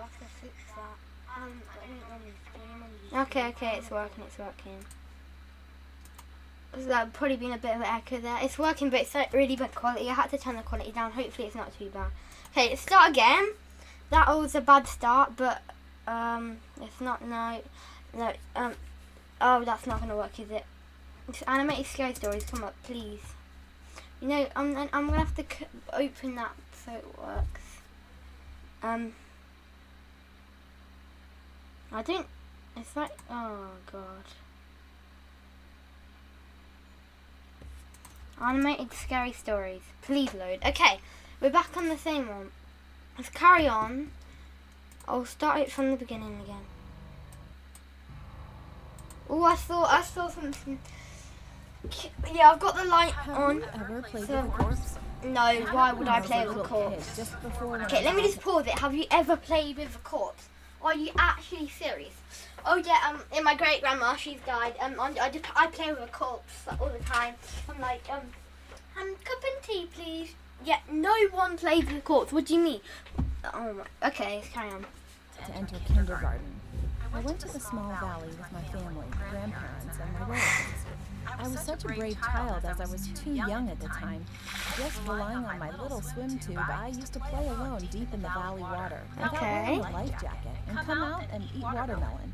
have to fix that. Okay, it's working. There's probably been a bit of an echo there. It's working, but it's like really bad quality. I had to turn the quality down. Hopefully it's not too bad. Okay, let's start again. That was a bad start, but it's not. No. Oh, that's not gonna work, is it? It's animated scary stories. Come up, please. You know, I'm gonna have to open that so it works. I don't. It's like, oh god. Animated scary stories. Please load. Okay, we're back on the same one. Let's carry on. I'll start it from the beginning again. Oh, I saw something. Yeah, I've got the light on. Have you ever played with a corpse? No, why would I play with a corpse? Okay, let me just pause it. Have you ever played with a corpse? Are you actually serious? Oh yeah, in my great grandma, she's died. I play with a corpse all the time. I'm like, cup and tea, please. Yeah, no one plays with a corpse. What do you mean? Oh my. Okay, let's carry on. To enter kindergarten, I went to the small valley with my family, grandparents, and my relatives. I was such a brave child as I was too young at the time. Just relying on my little swim tube, I used to play alone deep in the valley water without wearing a life jacket and come out and eat watermelon.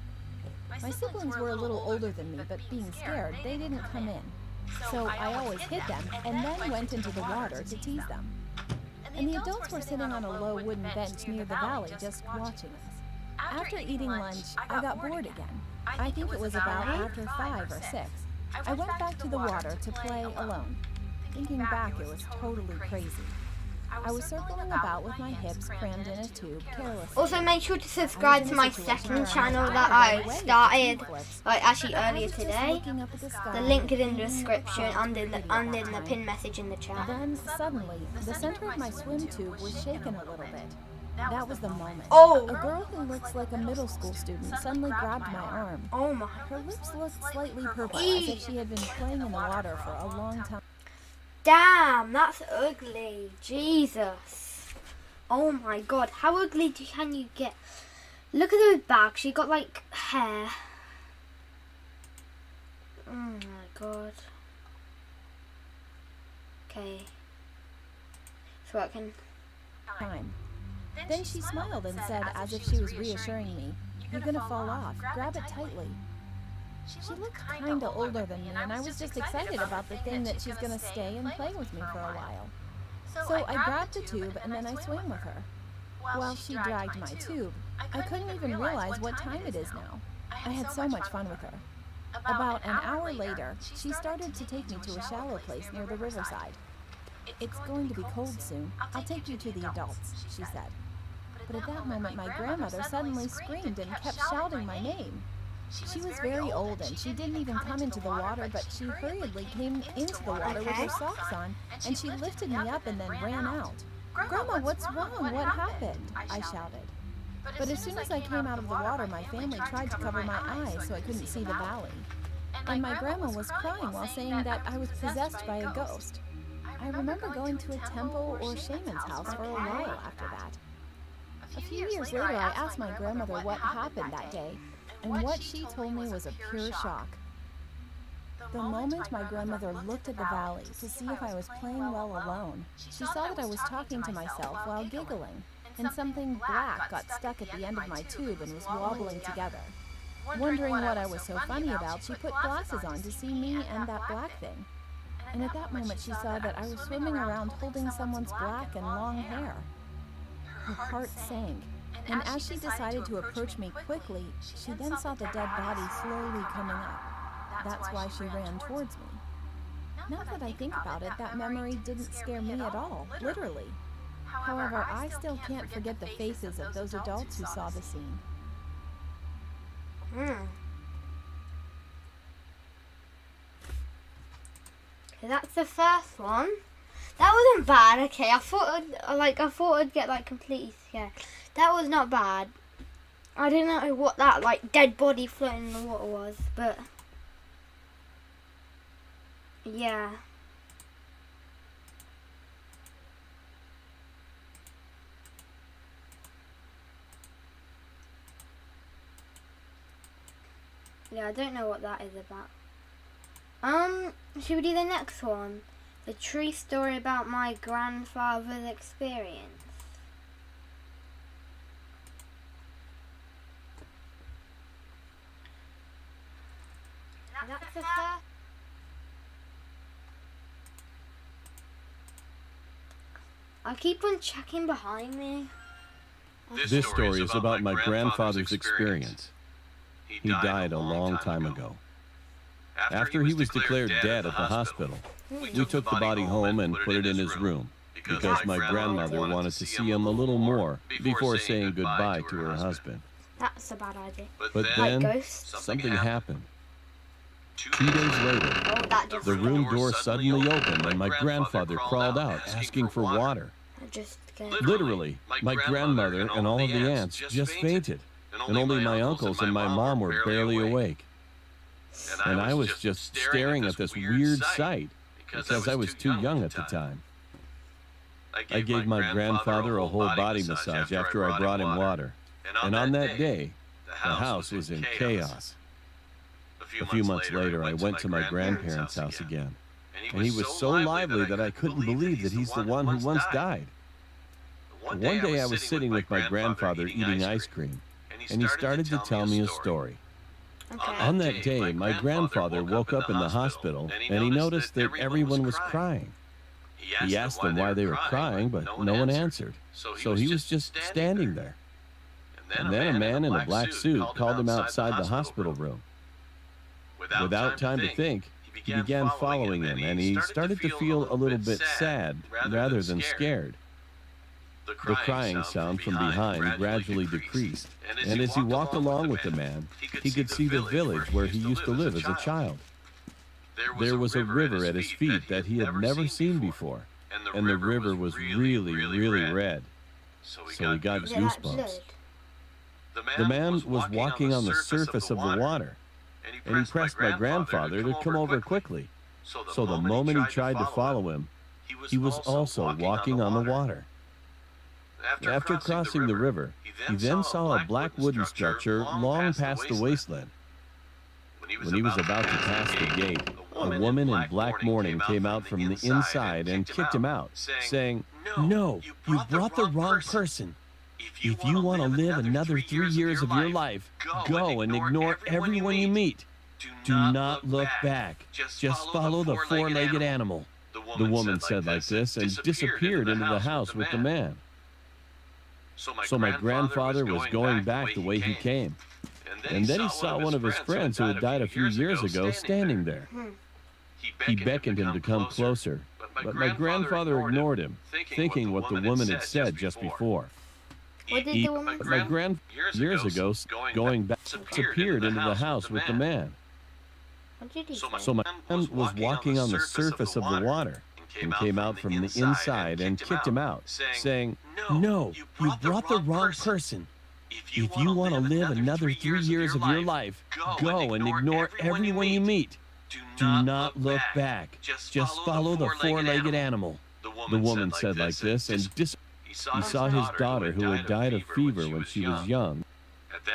My siblings were a little older than me, but being scared, they didn't come in. So I always hid them and then went into the water to tease them. And the adults were sitting on a low wooden bench near the valley just watching us. After eating lunch, I got bored again. I think it was about after 5 or 6. I went back to the water to play alone. Thinking back, it was totally crazy. I was circling about with my hips crammed in a tube, carelessly. Also, make sure to subscribe to my second channel that I started, actually earlier today. The link is in the description and in the pinned message in the chat. Then, suddenly, the center of my swim tube was shaken a little bit. That was the moment. Oh! A girl who looks like a middle school student suddenly grabbed my arm. Oh my. Her lips looked slightly purple, as if she had been playing in the water for a long time. Damn, that's ugly. Jesus. Oh my god, how ugly can you get? Look at those bags. She got like hair. Oh my god. Okay. It's working. Time. Then she smiled and said, as if she was reassuring me, "You're gonna fall off. Grab it tightly." She looked kinda older than me, and I was just excited about the thing that she's gonna stay and play with me for a while. So I grabbed the tube and then I swam with her. While she dragged my tube, I couldn't even realize what time it is now. I had so much fun with her. About an hour later, she started to take me to a shallow place near the riverside. "It's going to be cold soon. I'll take you to the adults," she said. But at that moment, my grandmother suddenly screamed and kept shouting my name. She was very old and she didn't even come into the water, but she hurriedly came into the water with her socks on, and she lifted me up and then ran out. "Grandma, what's wrong? What happened?" I shouted. But as soon as I came out of the water, my family tried to cover my eyes so I couldn't see the valley. And my grandma was crying while saying that I was possessed by a ghost. I remember going to a temple or shaman's house for a while after that. A few years later, I asked my grandmother what happened that day, and what she told me was a pure shock. The moment my grandmother looked at the valley to see if I was playing well alone, she saw that I was talking to myself while giggling, and something black got stuck at the end of my tube and was wobbling together. Wondering what I was so funny about, she put glasses on to see me and that black thing. And at that moment, she saw that I was swimming around holding someone's black and long hair. Her heart sank, and as she decided to approach me quickly, she then saw the dead body slowly coming up. That's why she ran towards me. Now that I think about it, that memory didn't scare me at all, literally. However, I still can't forget the faces of those adults who saw the scene. Okay, that's the first one. That wasn't bad. Okay, I thought I'd get like completely scared. That was not bad. I didn't know what that like dead body floating in the water was, but yeah. Yeah, I don't know what that is about. Should we do the next one? The true story about my grandfather's experience. That's the first. I keep on checking behind me. This story is about my grandfather's experience. He died a long time ago. After he was declared dead at the hospital, we took the body home and put it in his room because my grandmother wanted to see him a little more before saying goodbye to her husband. That's a bad idea. But then something happened. 2 days later, the room door suddenly opened and my grandfather crawled out asking for water. Literally, my grandmother and all of the aunts just fainted, and only my uncles and my mom were barely awake. And I was just staring at this weird sight because I was too young at the time. I gave my grandfather a whole body massage after I brought him water, and on that day, the house was in chaos. A few months later, I went to my grandparents' house again, and he was so lively that I couldn't believe that he's the one who once died. One day I was sitting with my grandfather eating ice cream, and he started to tell me a story. On that day, my grandfather woke up in the hospital, and he noticed that everyone was crying. He asked them why they were crying, but no one answered, so he was just standing there. And then a man in a black suit called him outside the hospital room. Without time to think, he began following him, and he started to feel a little bit sad rather than scared. The crying sound from behind gradually decreased, and as he walked along with the man, he could see the village where he used to live as a child. There was a river at his feet that he had never seen before, and the river was really, really red, so he got goosebumps. The man was walking on the surface of the water, and he pressed my grandfather to come over quickly. So the moment he tried to follow him, he was also walking on the water. After crossing the river, he then saw a black wooden structure long past the wasteland. When he was about to pass the gate, a woman in black mourning came out from the inside and kicked him out, saying, "No, you brought the wrong person. If you want to live another 3 years of your life, go and ignore everyone you meet. Do not look back. Just follow the four-legged animal." The woman said like this and disappeared into the house with the man. So my grandfather was going back the way he came. And then he saw one of his friends who had died a few years ago standing there. He beckoned him to come closer, but my grandfather ignored him, thinking what the woman had said just before. What did the woman say? My grand years ago, going back, disappeared into the house with the man. What did he say? So my man was walking on the surface of the water and came out from the inside and kicked him out, saying, "No, you brought the wrong person. If you want to live another 3 years of your life, go and ignore everyone you meet. Do not look back. Just follow the four-legged animal." The woman said like this and he saw his daughter who had died of fever when she was young.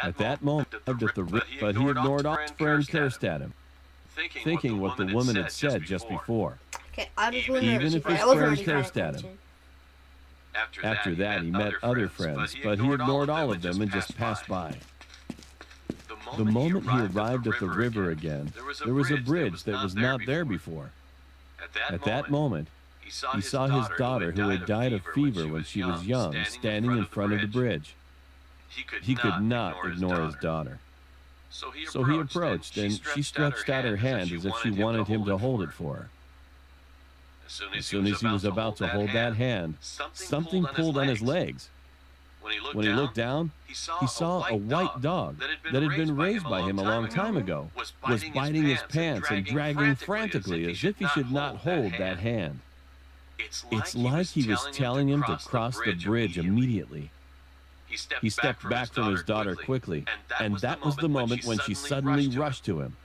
At that moment, at the river, but he ignored all his friend cursed at him, thinking what the woman had said just before. Okay, I just Even if his friend cursed at him. After that, he met other friends, but he ignored all of them and just passed by. The moment he arrived at the river again, there was a bridge that was not there before. At that moment, he saw his daughter who had died of fever when she was young standing in front of the bridge. He could not ignore his daughter. So he approached, and she stretched out her hand as if she wanted him to hold it for her. As soon as he was about to hold that hand, something pulled on his legs. When he looked down, he saw a white dog that had been raised by him a long time ago, was biting his pants and dragging frantically as if he should not hold that hand. It's like he was telling him to cross the bridge immediately. He stepped back from his daughter quickly, and that was the moment when she suddenly rushed to him.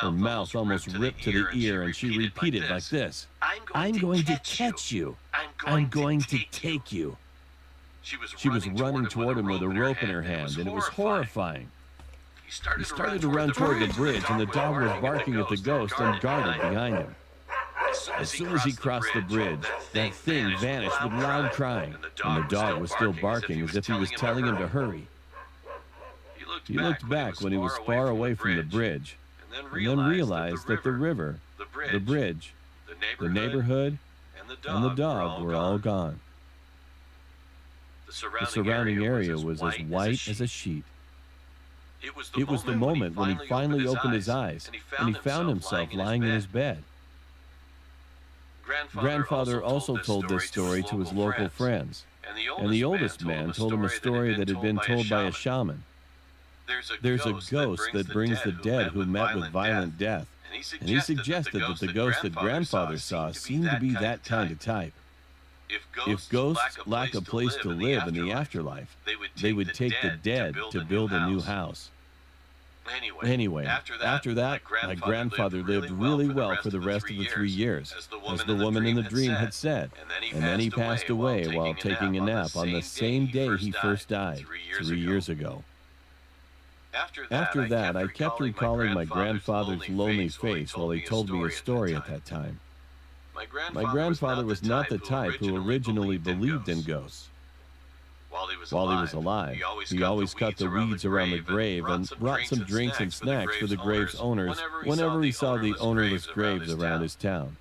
Her mouth almost ripped to the ear, and she repeated like this, "I'm going to catch you. I'm going to take you." She was running toward him with a rope in her hand, and it was horrifying. He started to run toward the bridge, and the dog was barking at the ghost and guarded behind him. As soon as he crossed the bridge, that thing vanished with loud crying, and the dog was still barking as if he was telling him to hurry. He looked back when he was far away from the bridge, and then realized that the river, the bridge, the neighborhood, and the dog were all gone. The surrounding area was as white as a sheet. It was the moment when he finally opened his eyes, and he found himself lying in his bed. Grandfather also told this story to his local friends, and the oldest man told him a story that had been told by a shaman. There's a ghost that brings the dead who met with violent death, and he suggested that the ghost that Grandfather saw seemed to be that kind of type. If ghosts lack a place to live in the afterlife, they would take the dead to build a new house. Anyway, after that, my grandfather lived really well for the rest of the 3 years, as the woman in the dream had said, and then he passed away while taking a nap on the same day he first died, 3 years ago. After that, I kept recalling my grandfather's lonely face while he told me a story at that time. My grandfather was not the type who originally believed in ghosts. While he was alive, he always cut the weeds around the grave and brought some drinks and snacks for the grave's owners whenever he saw the ownerless graves around his town.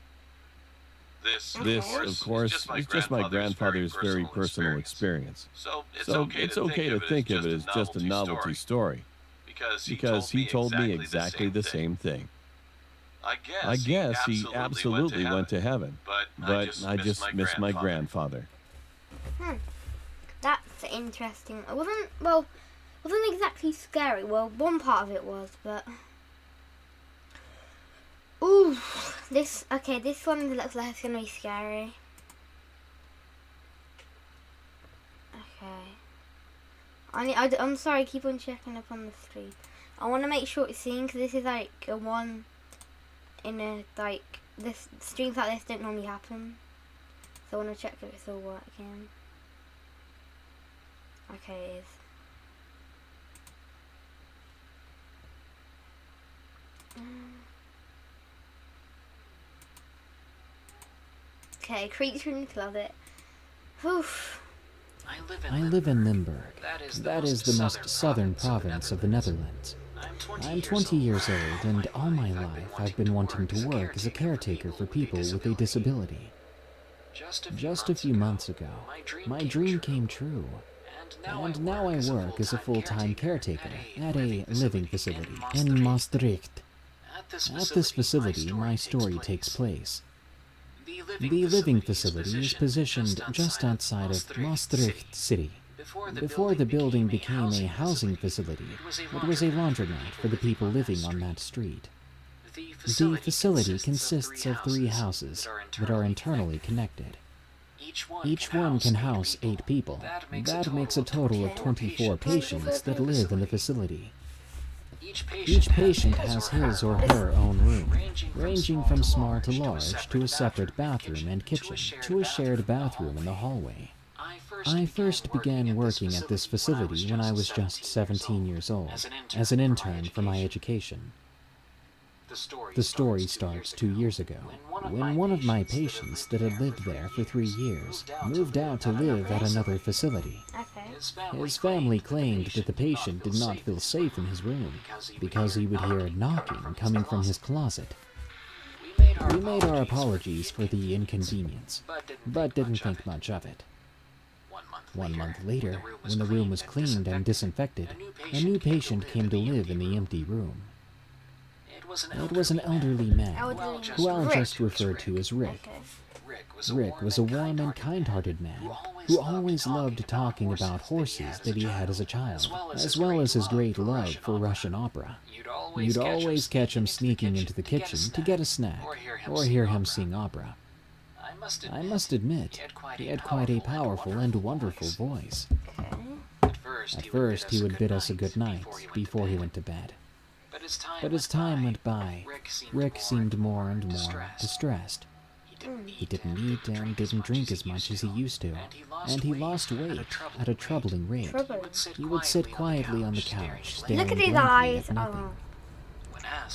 This, of course, is just my grandfather's very personal experience. So it's okay to think of it as just a novelty story, because he told me exactly the same thing. I guess he absolutely went to heaven, but I just miss my grandfather. That's interesting. It wasn't exactly scary. Well, one part of it was, but ooh, this one looks like it's gonna be scary. Okay. I'm sorry, I keep on checking up on the street. I want to make sure it's seen, because this is like a one in a, like, this streams like this don't normally happen. So I want to check if it's all working. Okay, it is. Okay, creature in the closet. Oof. I live in Limburg. That is the most southern province of the Netherlands. I'm 20 years old, and all my life I've been wanting to work as a caretaker for people with a disability. Just a few months ago, my dream came true. And now I work as a full-time caretaker at a living facility in Maastricht. At this facility, my story takes place. The living facility is positioned just outside of Maastricht City. Before the building became a housing facility, it was a laundromat for the people living on that street. The facility consists of 3 houses that are internally connected. Each one can house 8 people. That makes a total of 24 patients that live in the facility. Each patient has his or her own room, ranging from small to large, to a separate bathroom and kitchen, to a shared bathroom in the hallway. I first began working at this facility when I was just 17 years old, as an intern for my education. The story starts 2 years ago, when one of my patients that had lived there for 3 years moved out to live at another facility. His family claimed that the patient did not feel safe in his room because he would hear knocking coming from his closet. We made our apologies for the inconvenience, but didn't think much of it. 1 month later, when the room was cleaned and disinfected, a new patient came to live in the empty room. It was an elderly man, who I'll just refer to as Rick. Rick was a warm and kind-hearted man, who always loved talking about horses that he had as a child, as well as his great love for Russian opera. You'd always catch him sneaking into the kitchen to get a snack, or hear him sing opera. I must admit, he had quite a powerful and wonderful voice. At first, he would bid us a good night before he went to bed. But as time went by, Rick seemed more and more distressed. He didn't eat and didn't drink as much as he used to, and he lost weight at a troubling rate. He would sit quietly on the couch, staring Look at his blankly eyes. at nothing. Oh.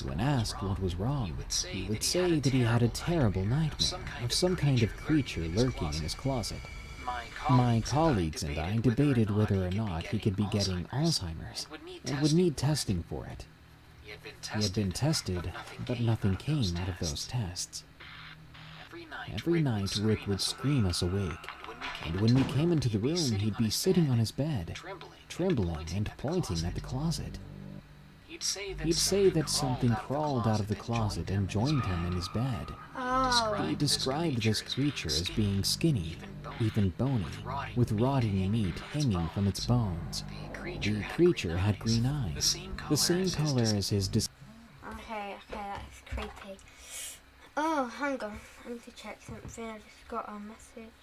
When asked what was wrong, he would say that he had a terrible nightmare of some kind of creature lurking in his closet. My colleagues and I debated whether or not he could be getting Alzheimer's and would need testing for it. He had been tested, but nothing came out of those tests. Every night, Rick would scream us awake, and when we came into the room, he'd be sitting on his bed, trembling and pointing at the closet. He'd say that something crawled out of the closet and joined him in his bed. Oh. He described this creature as being skinny, even bony, with rotting meat hanging from its bones. The creature had green eyes, the same color as his Okay, that's creepy. Oh, hang on. I need to check something. I just got a message.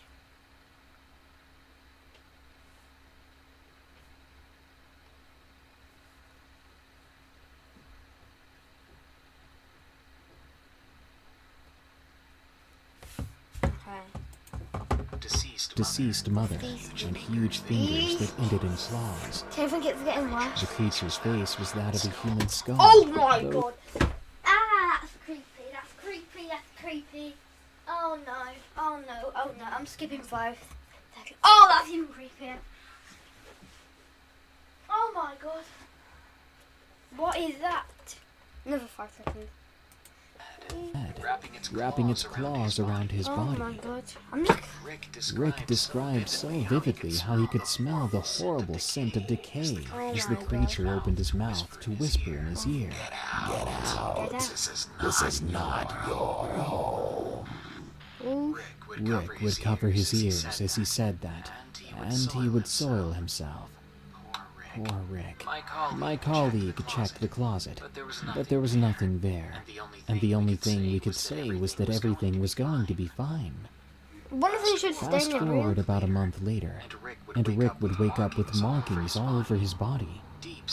deceased mother and huge fingers that ended in claws. Do you think it's getting worse? The creature's face was that of a human skull. Oh my god! Ah, that's creepy, that's creepy, that's creepy. Oh no, oh no, oh no, I'm skipping 5 seconds. Oh, that's even creepier. Oh my god. What is that? Another 5 seconds. Wrapping its claws around his Oh body. my god. I'm not... Rick described so vividly how he could smell the horrible scent of decay as the creature opened his mouth to whisper in his ear. Get out. This is not your home. Ooh. Rick would cover his ears as he said that, and he would soil himself. Poor Rick. My colleague checked the closet, but there was nothing there, and the only thing we could say was that everything was going to be fine. One of them should stay Fast in the forward room. about a month later, and Rick would wake up with markings all over his body, deep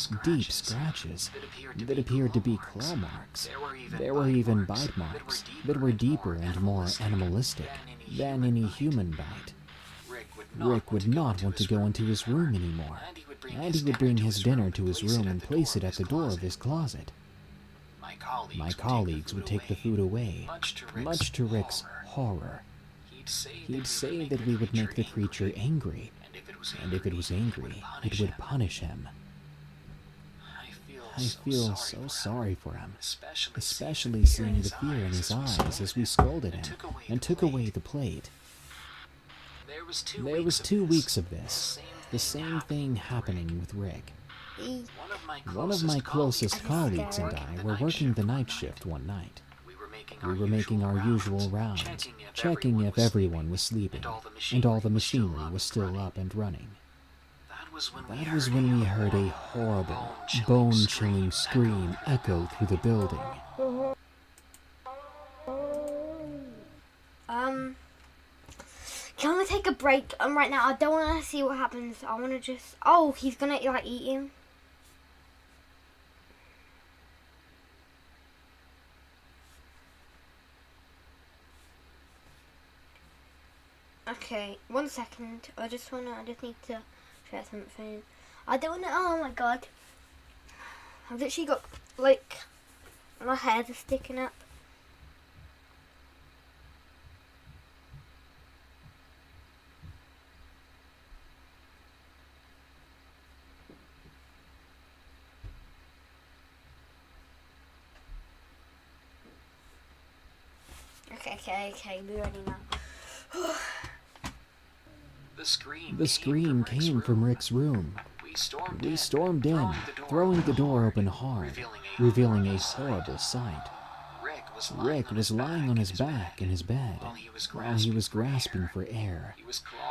scratches that appeared to be claw marks. There were even bite marks that were deeper and more animalistic than any human bite. Rick would not want to go into his room anymore, and he would bring his dinner to his room and place it at the door of his closet. My colleagues would take the food away, much to Rick's horror. He'd say that we would make the creature angry, and if it was angry, it would punish him. I feel so sorry for him, especially seeing the fear in his eyes as we scolded him and took away the plate. There was 2 weeks of this, the same thing happening with Rick. One of my closest colleagues and I were working the night shift one night. We were making our usual rounds, checking if everyone was sleeping, and all the machinery was still up and running. That was when we heard a horrible, bone-chilling scream echo through the building. Can we take a break right now? I don't want to see what happens. I want to just... Oh, he's going to, like, eat him. Okay, 1 second. I just need to share something. I don't know. Oh my god. I've literally got, like, my hairs are sticking up. Okay, we're ready now. The scream came from Rick's room. We stormed in, throwing the door open hard, revealing a horrible sight. Rick was lying on his back in his bed, while he was grasping for air.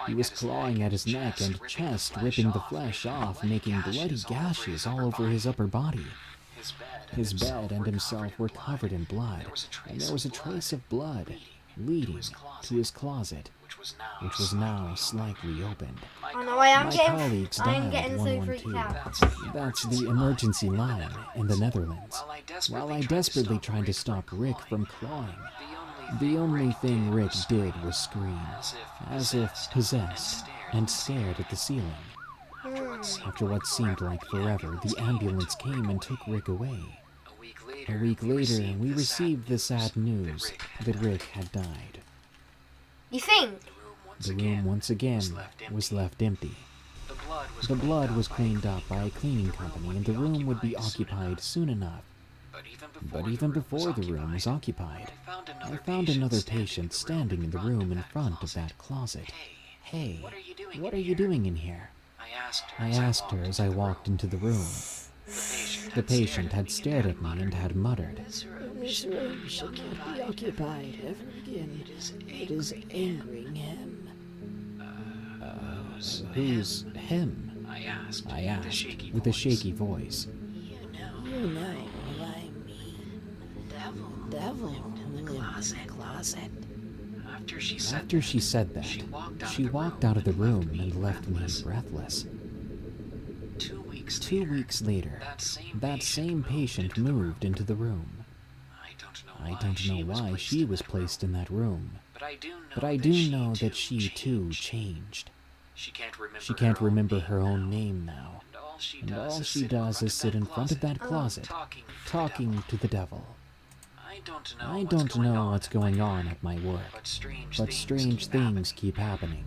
He was clawing at his neck and chest, ripping the flesh off, making bloody gashes all over his upper body. His bed and himself were covered in blood, and there was a trace of blood leading to his closet, which was now slightly opened. Oh no, My colleagues I'm dialed getting so freaked 112. out. That's the emergency line in the Netherlands. While I desperately tried to stop Rick from clawing, The only thing Rick did was scream, as if possessed, and stared at the ceiling. After what seemed like forever, the ambulance came and took Rick away. A week later, we received the sad news that Rick had died. You think? The room once again was left empty. The blood was cleaned up by a cleaning company, and the room would be occupied soon enough. But even before the room was occupied, I found another patient standing in the room in front of that closet. Hey, what are you doing in here? I asked her as I walked into the room. The patient had stared at me and had muttered, This room shall not be occupied ever again. It is angering him. Who's him? I asked with a shaky voice. You know who I mean. Devil who lived in the closet. After she said that, she walked out of the room and left me breathless. 2 weeks later, that same patient moved into the room. I don't know why she was placed in that room, but I do know that she too changed. She can't remember her own name now, and all she does is sit in front of that closet, talking to the devil. I don't know what's going on at my work, but strange things keep happening.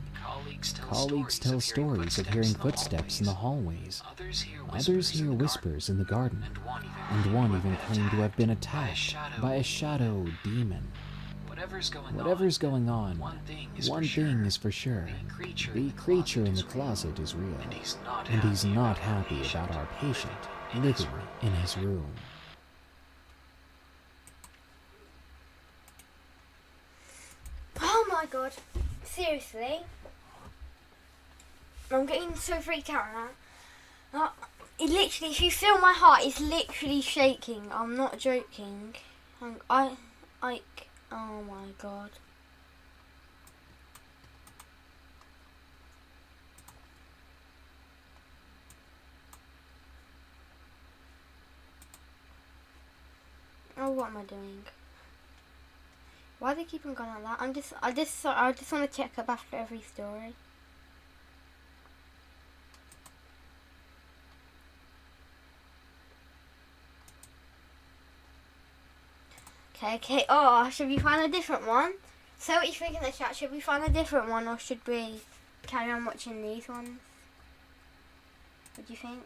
Colleagues tell stories of hearing footsteps in the hallways. Others hear whispers in the garden, and one even claimed to have been attacked by a shadow demon. Whatever's going on, one thing is for sure. The creature in the closet is real, and he's not happy about our patient living in his room. Oh my god. Seriously? I'm getting so freaked out now. It literally, if you feel my heart, it's literally shaking. I'm not joking. Oh my god. Oh, what am I doing? Why do they keep on going like that? I just want to check up after every story. Okay. Oh, should we find a different one? Say what you think in the chat. Should we find a different one, or should we carry on watching these ones? What do you think?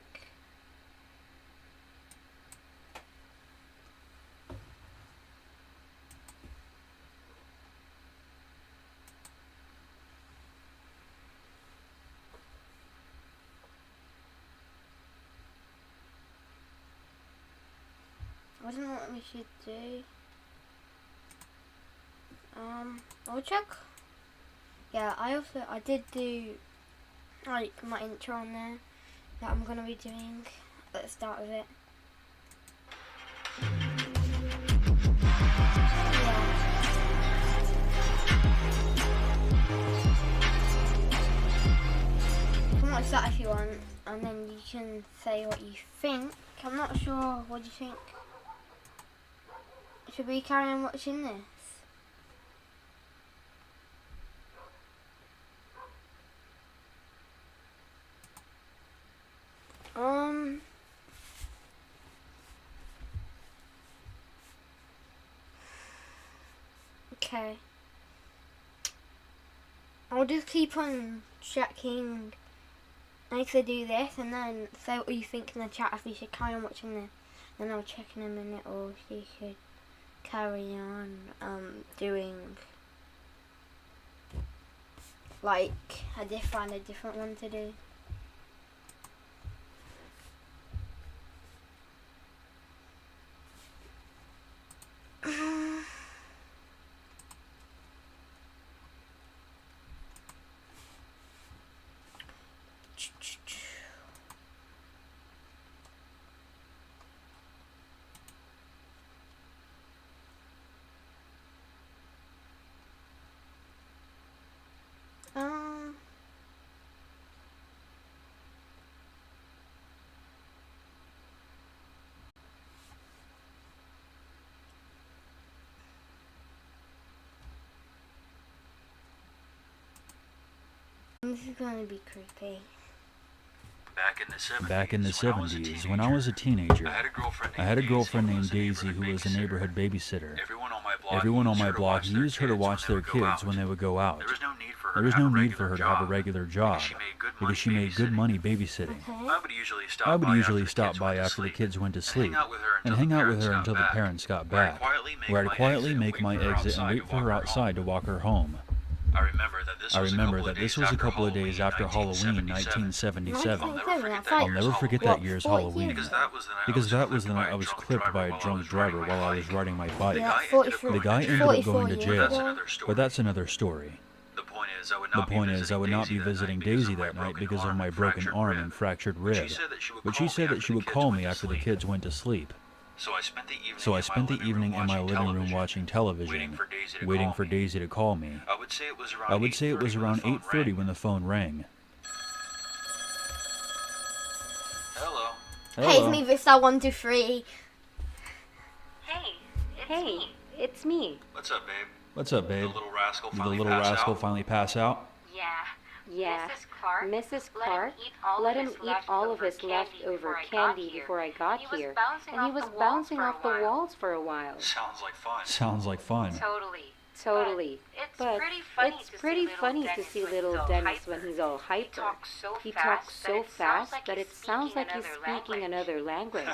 I don't know what we should do. I'll check. Yeah, I did do like my intro on there that I'm gonna be doing at the start of it. You can watch that if you want, and then you can say what you think. I'm not sure. What do you think? Should we carry on watching this? Okay. I'll just keep on checking as I do this, and then say what you think in the chat if we should carry on watching this. Then I'll check in a minute, or if you should carry on doing like find a different one to do. This is gonna be creepy. Back in the 70s, when I was a teenager, I had a girlfriend named Daisy who was a neighborhood babysitter. Everyone on my block used her to watch their kids when they would go out. There was no need for her to have a regular job, because she made good money babysitting. I would usually stop by after the kids went to sleep, and hang out with her until the parents got back, where I'd quietly make my exit and wait for her outside to walk her home. I remember that this was a couple of days after Halloween 1977. I'll never forget that year's Halloween, because that was the night I was clipped by a drunk driver while I was riding my bike. The guy ended up going to jail, but that's another story. The point is, I would not be visiting Daisy that night because of my broken arm and fractured rib, but she said that she would call me after the kids went to sleep. So I spent the evening in my living room watching television, waiting for Daisy to call me. I would say it was around 8:30 when the phone rang. Hello. Hey, it's me, Vista123. Hey, it's me. What's up, babe? Did the little rascal finally pass out? Yeah. Mrs. Clark let him eat all of his leftover candy before I got here, and he was bouncing off the walls for a while. Sounds like fun. Totally. But it's pretty funny to see little Dennis when he's all hyper. He talks so fast that it sounds like he's speaking another language.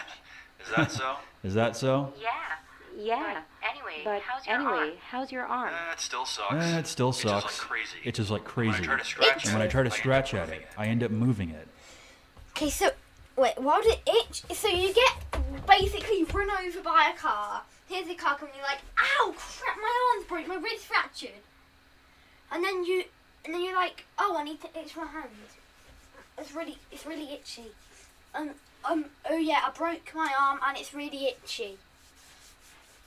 Is that so? Yeah. But anyway, how's your arm? It still sucks. Itches like crazy. And when I try to scratch at it, I end up moving it. Okay, so, wait, why would it itch? So you get basically run over by a car. Here's the car coming, you're like, ow, crap, my arm's broke, my wrist's fractured. And then you're like, oh, I need to itch my hand. It's really itchy. Oh yeah, I broke my arm and it's really itchy.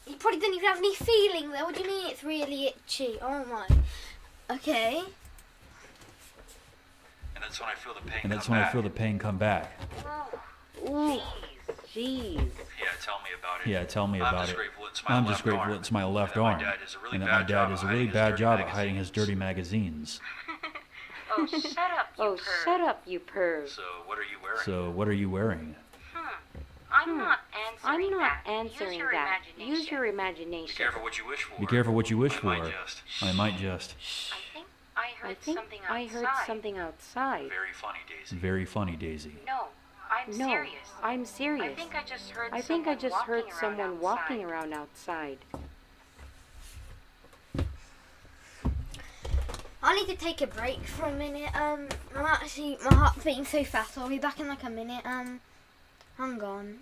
You probably didn't even have any feeling there. What do you mean it's really itchy? Oh my. Okay. And that's when I feel the pain come back. Ooh, jeez. Yeah, tell me about it. I'm just grateful it's my left arm, and that my dad does a really bad job at hiding his dirty magazines. Oh, shut up, you perv. So what are you wearing? I'm not answering that. Use your imagination. Be careful what you wish for. I might just. I think I heard something outside. Very funny, Daisy. No, I'm serious. I think I just heard someone walking around outside. I need to take a break for a minute. My heart's beating so fast. I'll be back in like a minute. Hang on.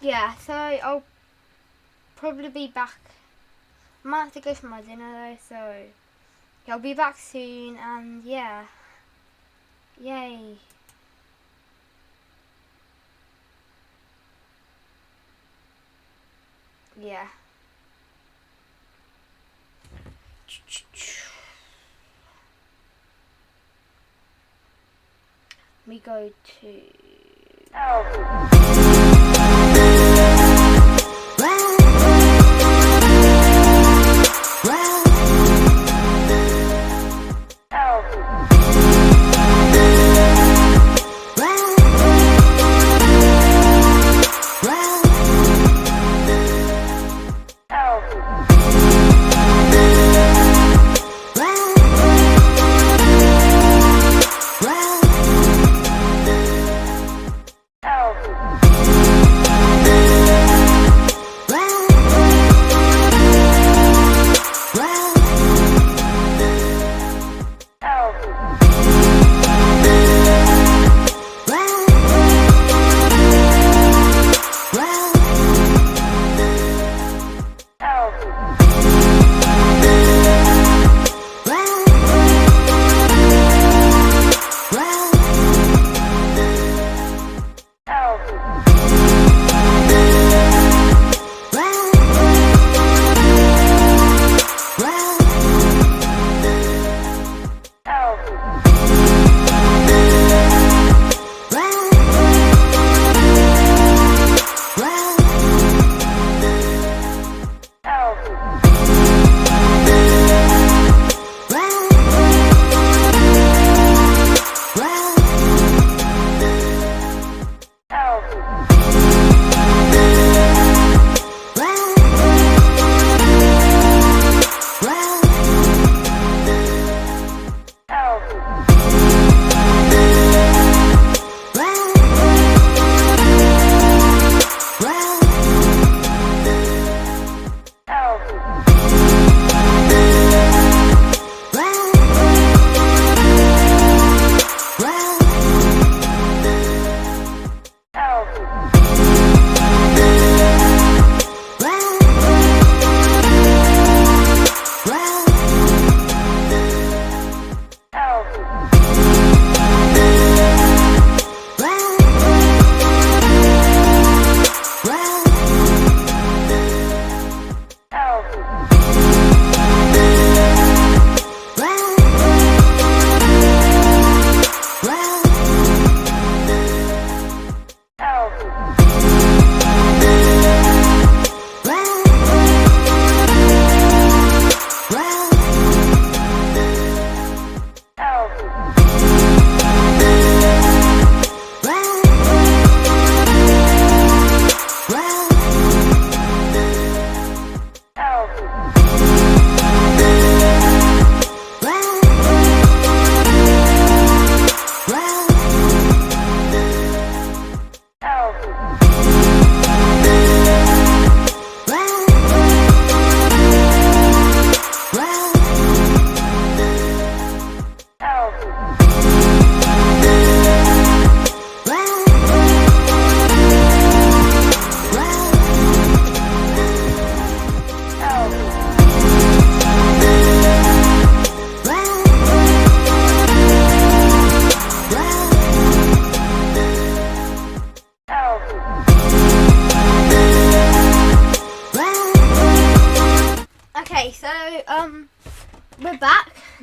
Yeah, so I'll probably be back. I might have to go for my dinner though, so yeah, I'll be back soon, and yeah. Yay. Yeah. We go to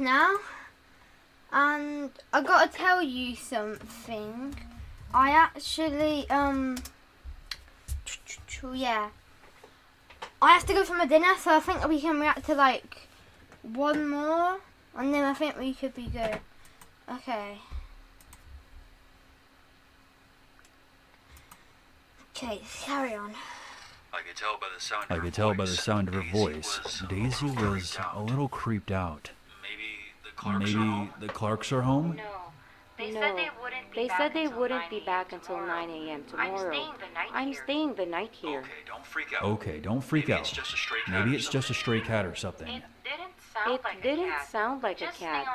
now, and I gotta tell you something. I actually, yeah, I have to go for my dinner, so I think we can react to like one more, and then I think we could be good. Okay. Okay, carry on. I could tell by the sound of her voice, Daisy was a little creeped out. Maybe the Clarks are home? No. They said they wouldn't be back until 9 a.m. tomorrow. I'm staying the night here. Okay, don't freak out. Maybe it's just a stray cat or something. It didn't sound like a cat.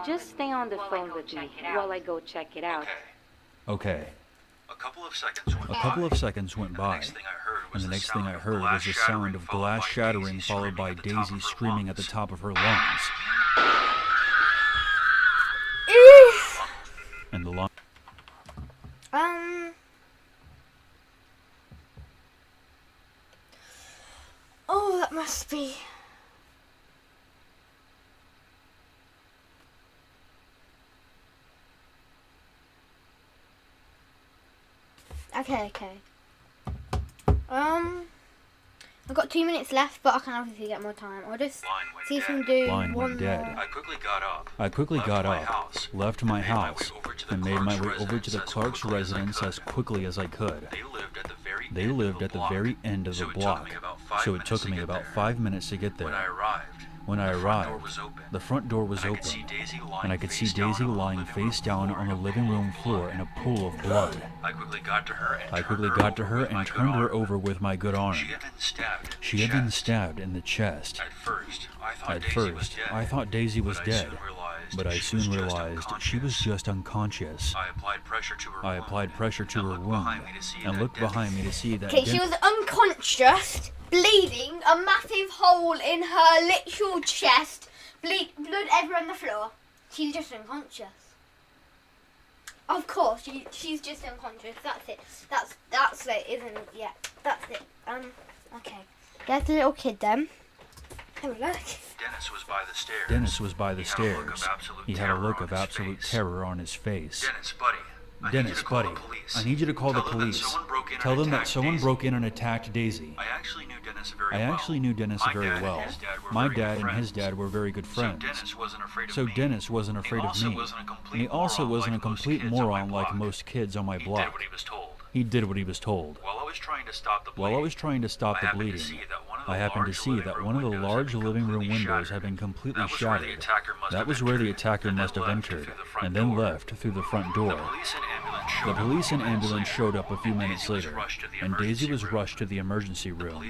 Just stay on the phone with me while I go check it out. Okay. A couple of seconds went by, and the next thing I heard was the sound of glass shattering followed by Daisy screaming at the top of her lungs. And the line. Oh, that must be. Okay. I've got 2 minutes left, but I can obviously get more time. I'll just see if we can do Line one went dead. more. I quickly got up, left my house, and made my way over to the Clark's residence as quickly as I could. They lived at the very end of the block, so it took me about 5 minutes to get there. When I arrived, the front door was open, and I could see Daisy lying face down on the living room floor in a pool of blood. I quickly got to her and turned her over with my good arm. She had been stabbed in the chest. At first, I thought Daisy was dead, but I soon realized she was just unconscious. I applied pressure to her wound and looked behind me to see that. Okay, she was unconscious, bleeding, a massive hole in her literal chest, blood everywhere on the floor. She's just unconscious. Of course, she's just unconscious. That's it. That's it, isn't it? Yeah, that's it. Okay. There's the little kid then. Have a look. Dennis was by the stairs. He had a look of absolute terror on his face. Dennis, buddy, I need you to call the police. Tell them that someone broke in and attacked Daisy. I actually knew Dennis very well. My dad and his dad were very good friends. So Dennis wasn't afraid of me. And he also wasn't a complete moron like most kids on my block. He did what he was told. While I was trying to stop the bleeding, I happened to see that one of the large living room windows had been completely shattered. That was where the attacker must have entered, and then left through the front door. The police and ambulance showed up a few minutes later, and Daisy was rushed to the emergency room.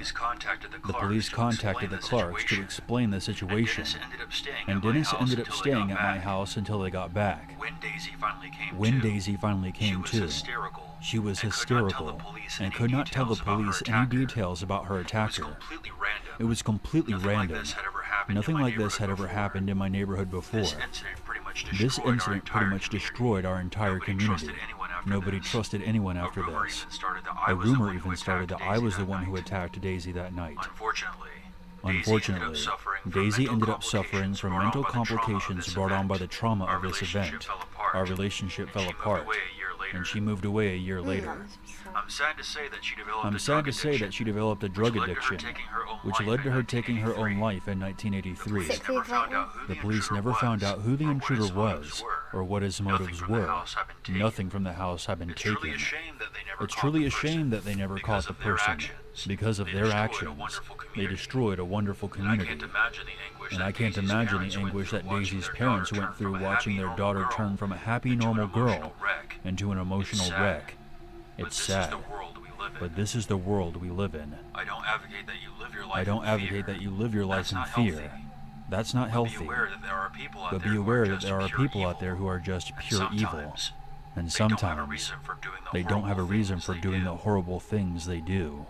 The police contacted the Clarks to explain the situation, and Dennis ended up staying at my house until they got back. When Daisy finally came to, she was hysterical and could not tell the police any details about her attacker. It was completely random. Nothing like this had ever happened in my neighborhood before. This incident pretty much destroyed our entire community. Nobody trusted anyone after this. A rumor even started that I was the one who attacked Daisy that night. Unfortunately, Daisy ended up suffering from mental complications brought on by the trauma of this event. Our relationship fell apart, and she moved away a year later. I'm sad to say that she developed a drug addiction, which led to her taking her own life in 1983. The police never found out who the intruder was or what his motives were. Nothing from the house had been taken. It's truly a shame that they never caught the person. Because of their actions, they destroyed a wonderful community. And I can't imagine the anguish that Daisy's parents went through watching their daughter turn from a happy, normal girl into an emotional wreck. It's sad, but this is the world we live in. I don't advocate that you live your life in fear. That's not healthy. But be aware that there are people out there who are just pure evil. And sometimes they don't have a reason for doing the horrible things they do.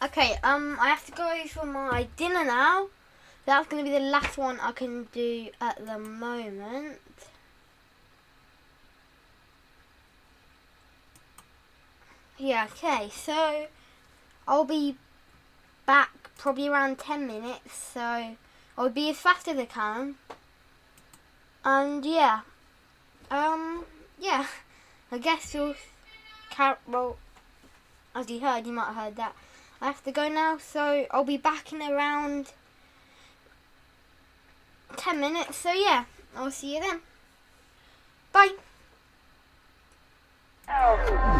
Okay, I have to go for my dinner now. That's going to be the last one I can do at the moment. Yeah, okay, so I'll be back probably around 10 minutes, so I'll be as fast as I can. And yeah, yeah, I guess you'll well, as you heard, you might have heard that I have to go now, so I'll be back in around 10 minutes, so yeah, I'll see you then. Bye. Oh.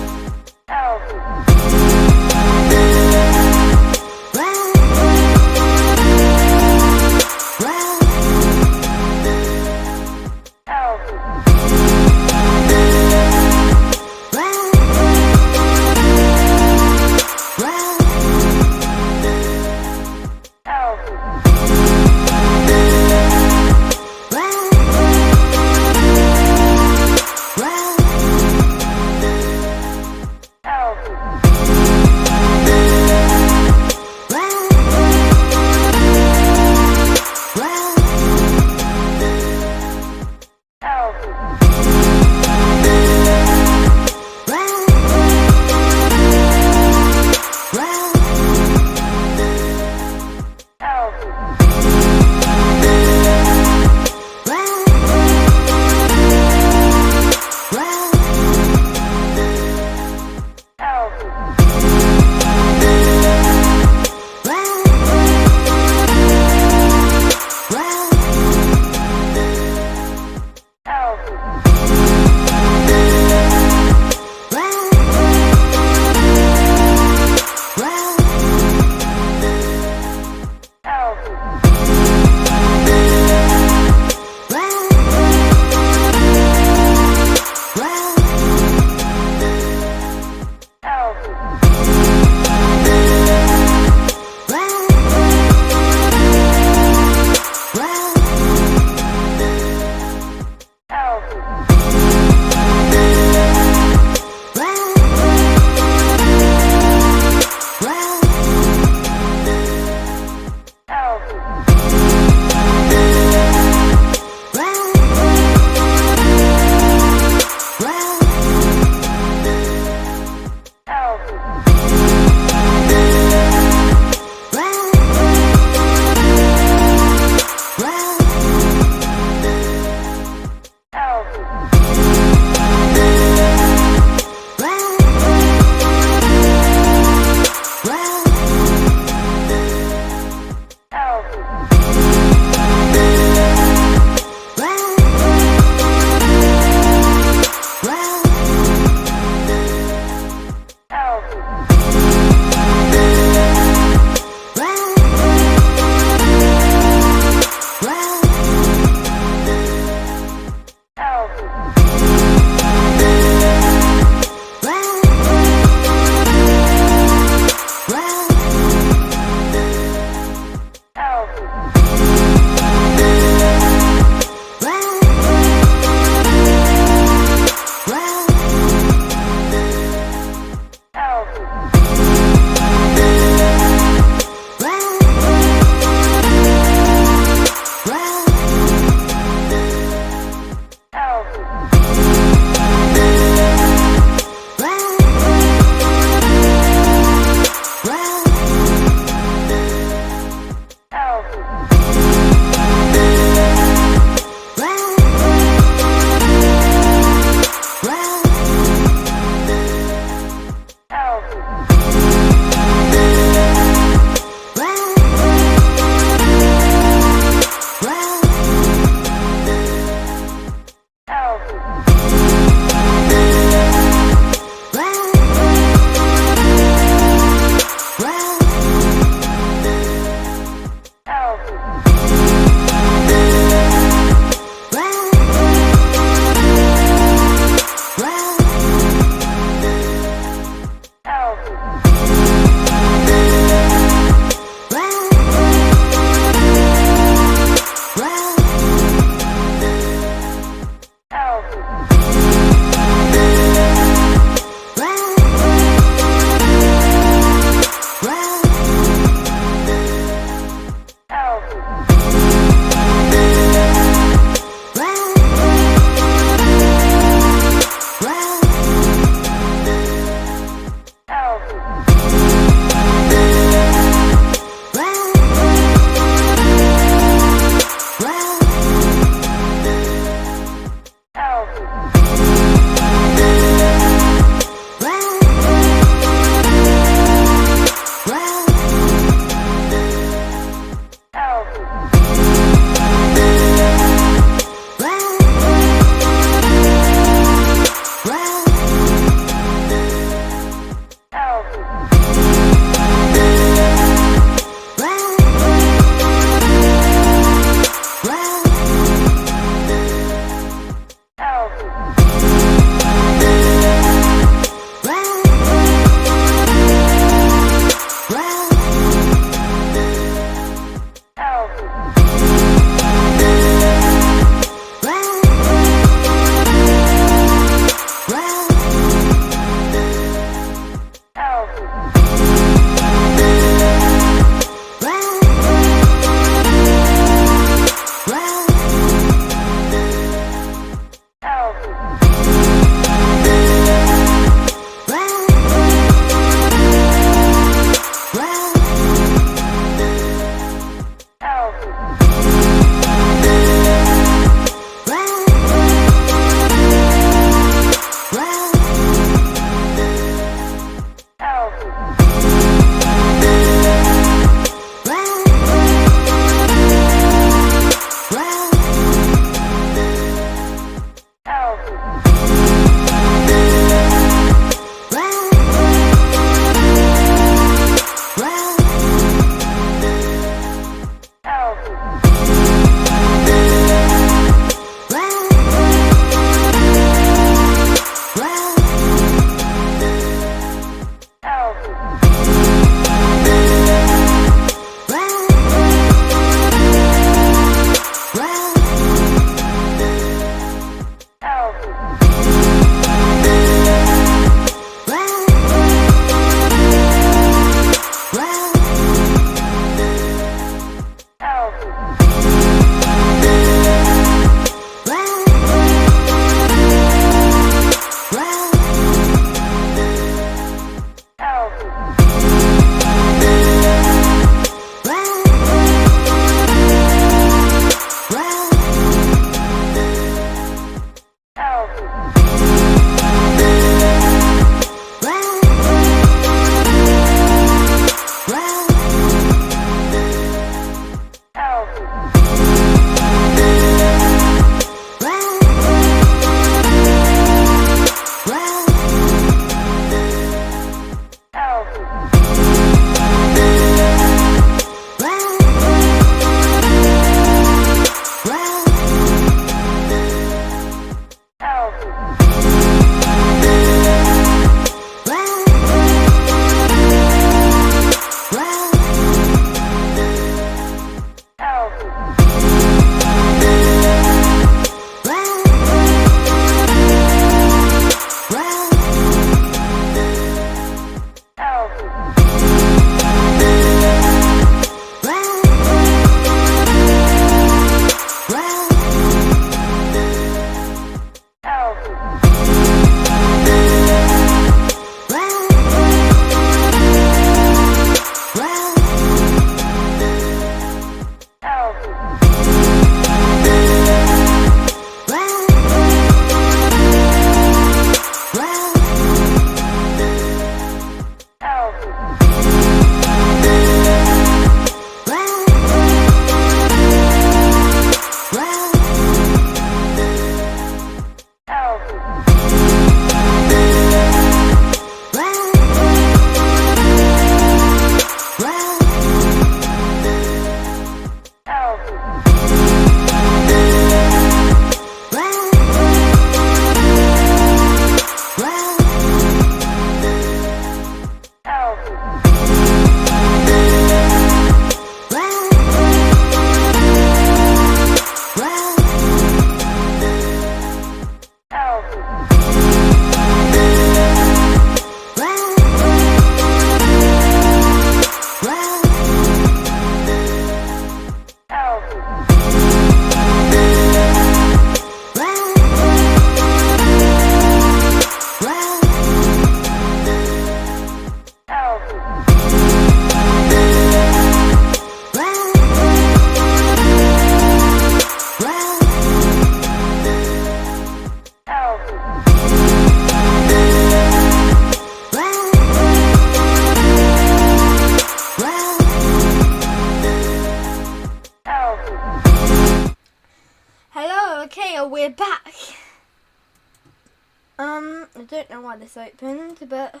don't know why this opened, but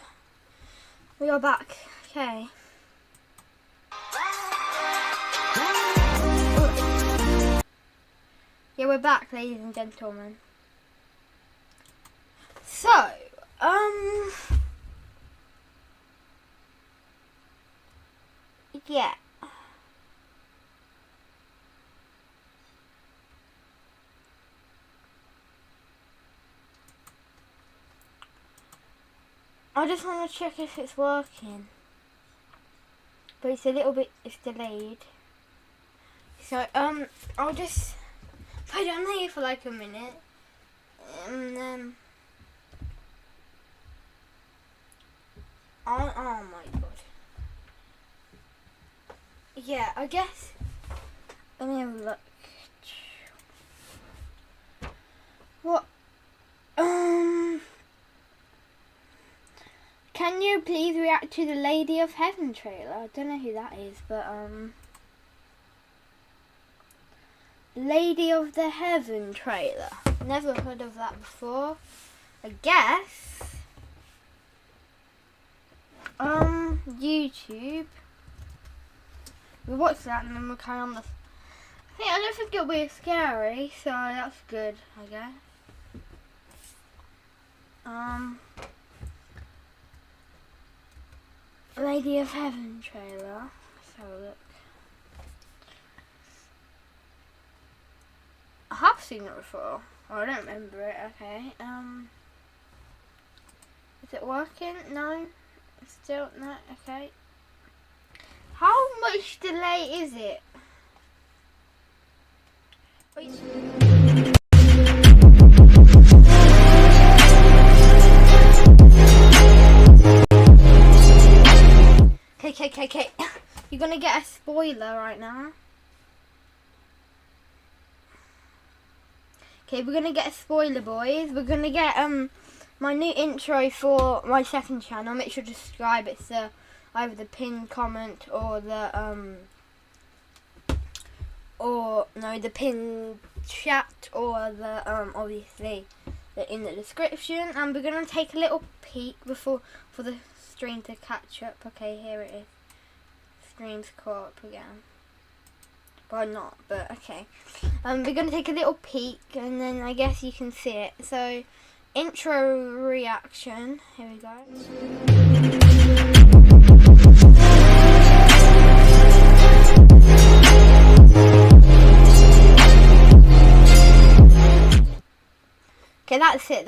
we are back. Okay. Yeah, we're back, ladies and gentlemen. So, yeah. I just want to check if it's working. But it's it's delayed. So, I'll just put it on here for like a minute. And then, oh my god. Yeah, I guess, let me have a look. What, can you please react to the Lady of Heaven trailer? I don't know who that is, but Lady of the Heaven trailer. Never heard of that before. I guess YouTube. We watch that and then we'll carry on the. I don't think it'll be scary, so that's good, I guess. Lady of Heaven trailer. Let's have a look. I have seen it before. Oh, I don't remember it. Okay. Is it working? No. Still no. Okay. How much delay is it? Okay. You're gonna get a spoiler right now. Okay, we're gonna get a spoiler, boys. We're gonna get my new intro for my second channel. Make sure to subscribe. It's either the pinned comment or the the pinned chat, or the obviously in the description. And we're gonna take a little peek for the stream to catch up. Okay, here it is. Stream's caught up again. Well, not, but okay. We're gonna take a little peek, and then I guess you can see it. So, intro reaction. Here we go. Okay, that's it.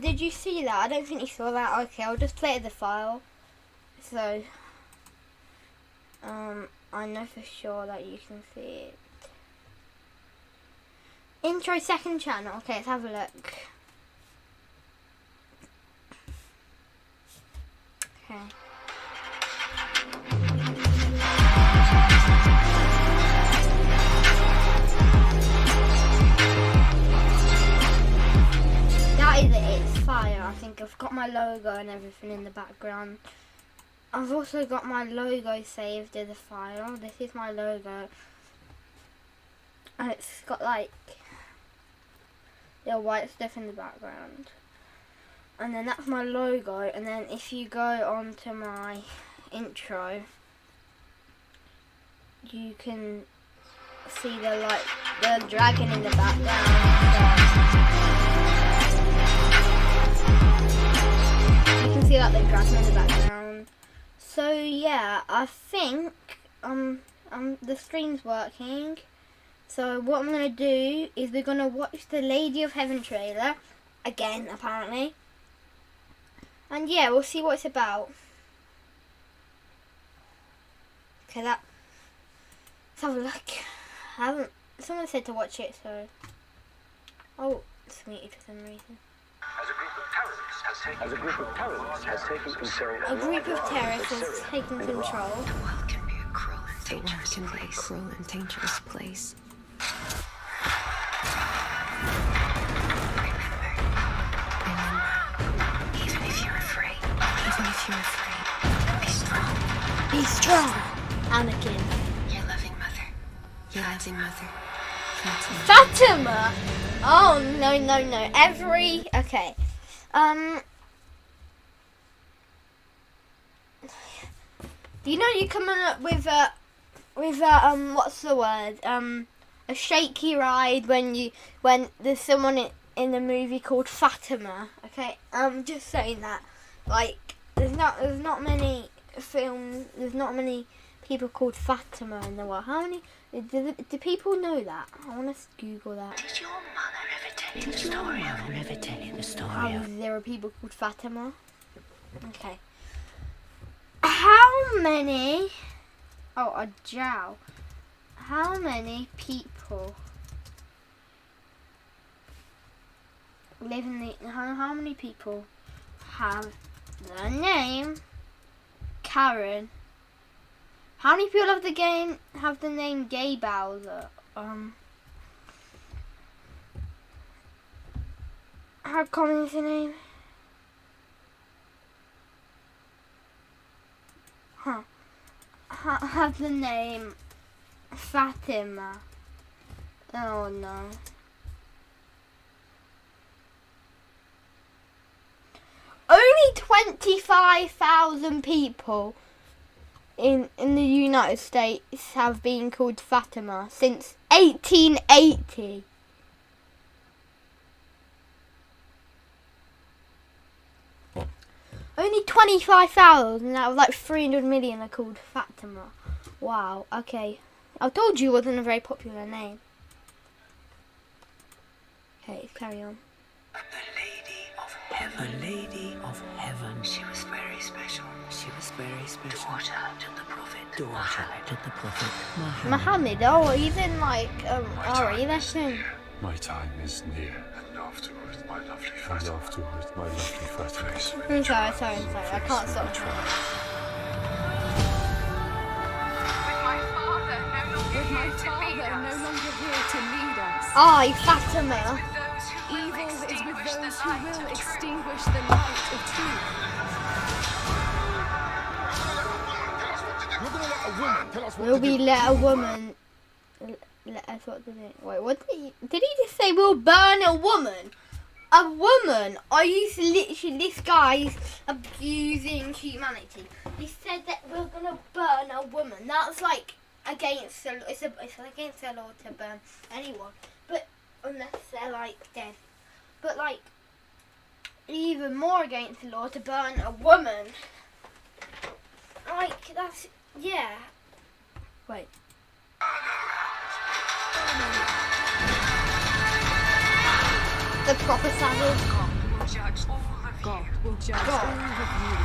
Did you see that? I don't think you saw that. Okay, I'll just play the file. So, I know for sure that you can see it. Intro second channel. Okay, let's have a look. Okay. That is it. It's fire. I think I've got my logo and everything in the background. I've also got my logo saved in the file. This is my logo. And it's got like little white stuff in the background. And then that's my logo. And then if you go on to my intro, you can see the dragon in the background. So you can see the dragon in the background. So yeah, I think the stream's working. So what I'm gonna do is we're gonna watch the Lady of Heaven trailer again, apparently. And yeah, we'll see what it's about. Okay, let's have a look. Someone said to watch it, so oh, it's muted for some reason. As a group of terrorists has taken control. A group of terrorists has taken control. The world can be a cruel and dangerous place. Remember, even if you're afraid, be strong. Be strong, Anakin. Your loving mother, Fatima. Oh no. Okay. You know you're coming up with what's the word? A shaky ride when there's someone in the movie called Fatima. Okay. Just saying that. Like there's not many films. There's not many people called Fatima in the world. How many? Do people know that? I want to Google that. Did your mother ever tell you the story of... There are people called Fatima. Okay. How many... Oh, a Jow. How many people live in the... How many people have the name Karen? How many people have the name Gay Bowser? How common is the name? Have the name Fatima. Oh no. Only 25,000 people in the United States have been called Fatima since 1880. Only 25,000 out of like 300 million are called Fatima. Wow, okay. I told you it wasn't a very popular name. Okay, let's carry on. A lady of heaven. She was very special. Daughter to the prophet. Muhammad. Oh, he's in like Ari, that's him. My time is near. And afterwards, my lovely Fatima. I'm sorry, I can't stop. With my father no longer here to lead us. Oh, Fatima. Evil is with those who will extinguish the light of truth. Will we let a woman? Let us what did it? Wait, what did he just say? We'll burn a woman. A woman? Are you literally? This guy's abusing humanity. He said that we're gonna burn a woman. That's like against the it's against the law to burn anyone, but unless they're like dead. But like even more against the law to burn a woman. Like that's Wait. The proper savage. God will judge all of you.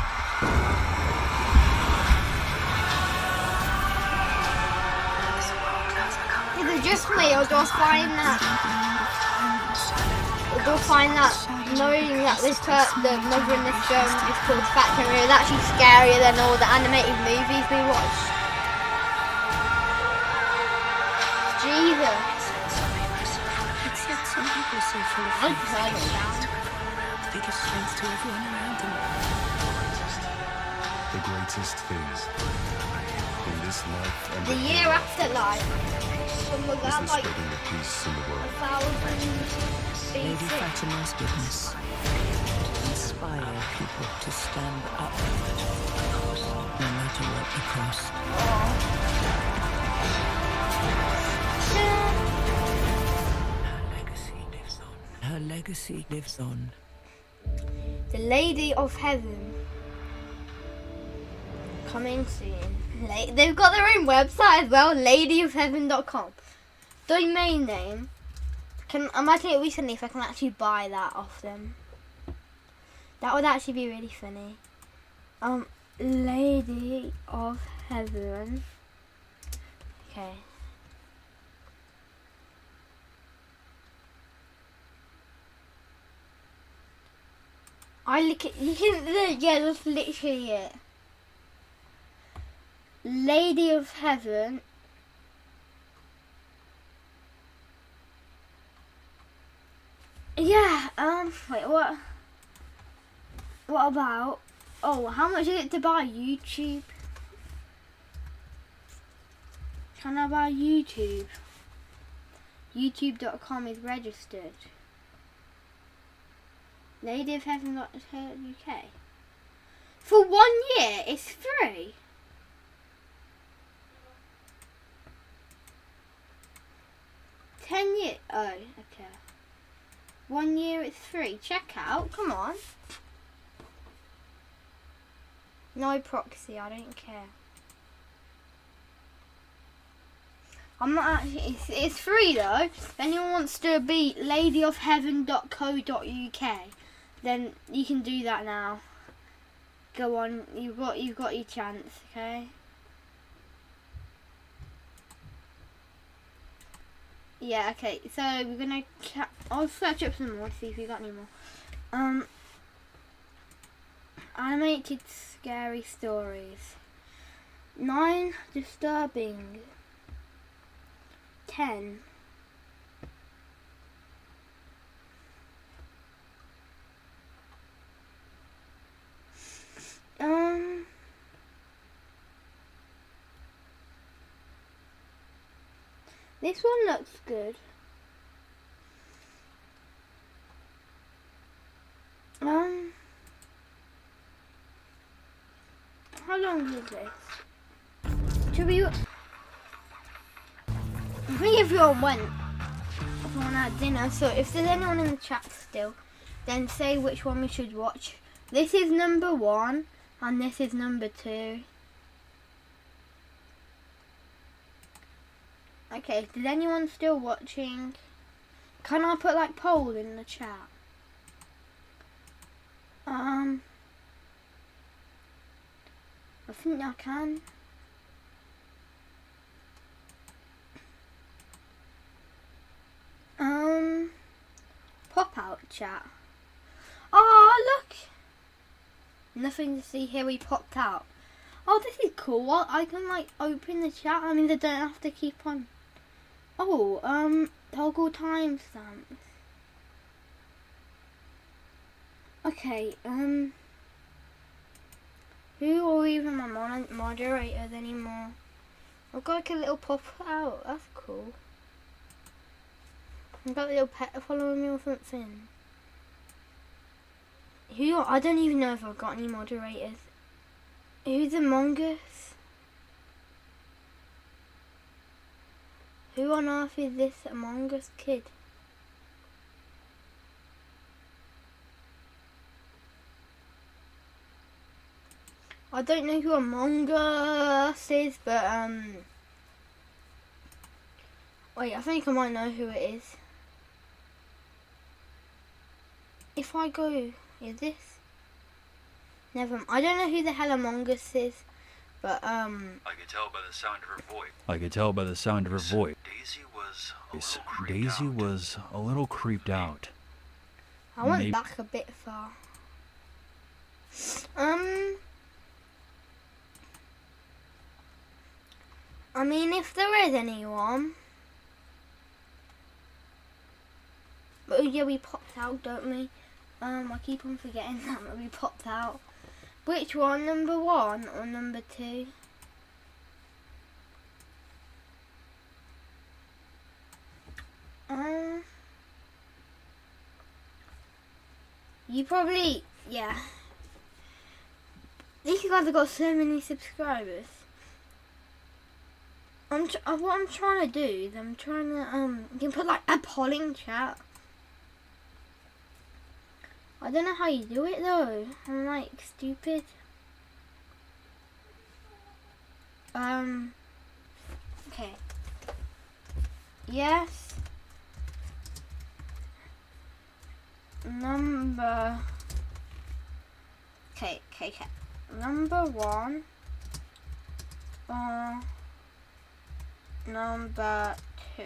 Is it just me, or do I find that? Or do I find that knowing that the mother in this film is called Fatima is actually scarier than all the animated movies we watched? Jesus. I'd turn it down. The greatest things in this life and the year after life. When we're is gonna the like spreading of peace in the world. 1,000 Lady BC. Fatima's goodness inspire people to stand up, no matter what the cost. Her legacy lives on. The Lady of Heaven. Coming soon. They've got their own website as well, ladyofheaven.com. Domain name. Can imagine it recently if I can actually buy that off them. That would actually be really funny. Lady of Heaven. Okay. That's literally it. Lady of Heaven. Yeah, wait, what about, how much is it to buy YouTube? Can I buy YouTube? YouTube.com is registered. LadyofHeaven.UK. For 1 year, it's free. $10. Oh, okay. 1 year it's free. Check out. Come on. No proxy. I don't care. I'm not actually. It's free though. If anyone wants to be ladyofheaven.co.uk, then you can do that now. Go on. You've got your chance. Okay. Yeah, okay, so we're gonna I'll search up some more to see if we got any more. Animated scary stories. 9 disturbing. 10 this one looks good. How long is this? Should we? I think everyone went. Everyone had dinner. So if there's anyone in the chat still, then say which one we should watch. This is number 1, and this is number 2. Okay, is anyone still watching? Can I put like poll in the chat? I think I can. Pop out chat. Oh look! Nothing to see here, we popped out. Oh, this is cool. I can like open the chat. I mean, they don't have to keep on. Oh, toggle timestamps. Okay, who or even my moderators anymore? I've got like a little pop out. That's cool. I've got a little pet following me or something. I don't even know if I've got any moderators. Who's Among Us? Who on earth is this Among Us kid? I don't know who Among Us is, but wait, I think I might know who it is. If I go, is this? Never mind. I don't know who the hell Among Us is, but I could tell by the sound of her voice. I could tell by the sound of her voice. Daisy was a little creeped out. I went back a bit far. I mean, if there is anyone. But yeah, we popped out, don't we? I keep on forgetting that we popped out. Which one, number 1 or number 2? You probably, yeah. These guys have got so many subscribers. What I'm trying to do is I'm trying to you can put like a polling chat. I don't know how you do it though. I'm like stupid. Okay. Yes. Number. Okay. Number 1. Number 2.